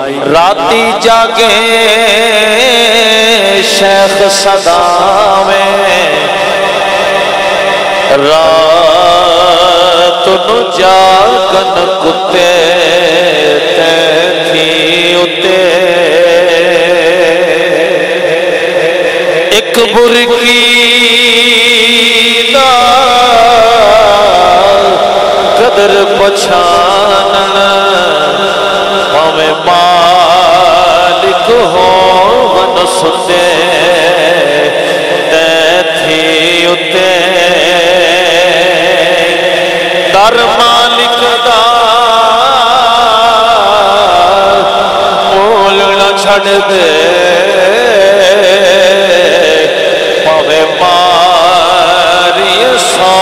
راتی جاگے شیخ صداویں رات نو جاگن کتے تھی اتے ایک برکی دا قدر پچھانن ہمیں مالک ہو ون ستے تھی اتے در مالک دا مول نہ چھڑ دے پاوے ماری سو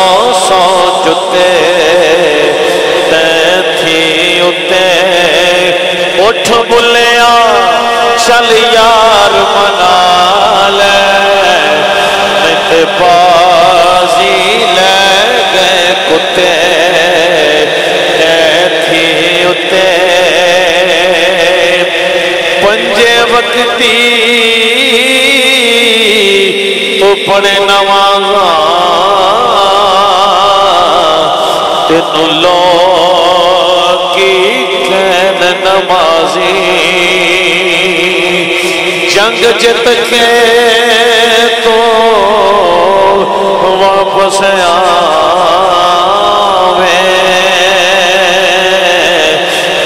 سو جتے تھی اتے اٹھ بلیا چل یار منا لے نہیں بازی لے گئے کتے تھی اتے پنجے وقتی تو پڑے نمازاں تینوں لوگی کہن نمازی جنگ جت کے تو واپس آویں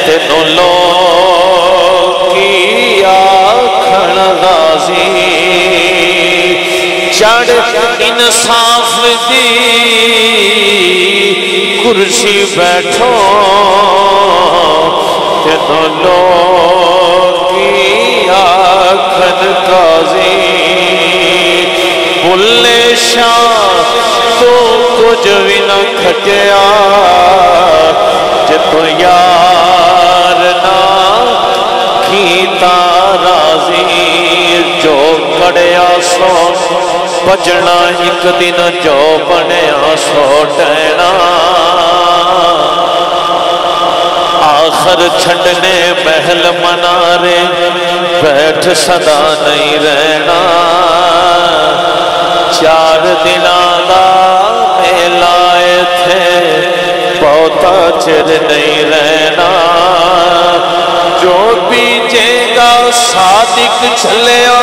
تینوں لوگی آکھن غازی چڑھ انصاف دی کرسی بیٹھو تینوں لوگی آکھن قاضی بلے شاہ تو کچھ بھی نہ کھٹیا جتو یار نہ کیتا راضی جو کڑیا سو بجنا ایک دن جو بنیا سو ڈینا آخر چھڑنے محل منارے بیٹھ صدا نہیں رہنا چار دنانا میلائے تھے بہتا چر نہیں رہنا جو بیجے گا صادق چلیا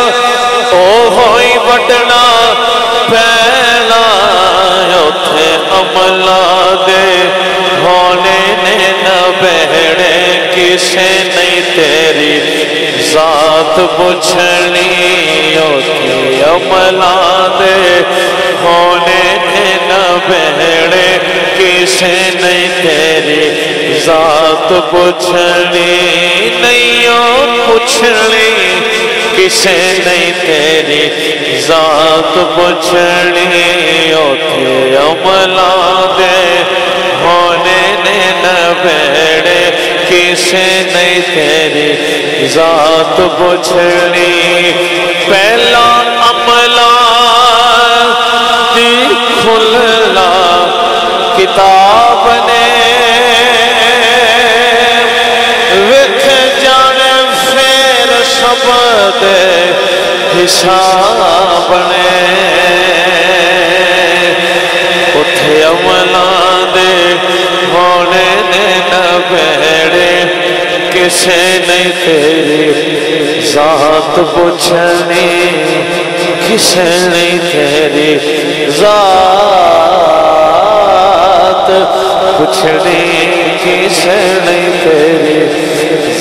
او ہوئی وڈنا پہلا تھے عملہ دے ہونے نے نہ بہڑے کسے نہیں تیری ذات بچھنی ہوتی عملہ دے ہونے نے نہ بہڑے کسے نہیں تیری ذات بچھنی نہیں پچھنی کسے نہیں تیری ذات بچھنی ہوتی عملہ دے ہونے نے نہ بہڑے کسے نہیں تیری ذات بچھنی پہلا عملہ دی کھلا کتاب نے وکھ جانے پھر شبد حساب نے اتھے عملہ دے ہونے نے نہ بہڑے کسے نہیں تیری ذات پوچھنی کسے نہیں تیری ذات پوچھنی کسے نہیں تیری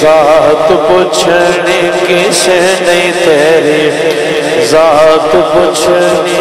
ذات پوچھنی کسے نہیں تیری ذات پوچھنی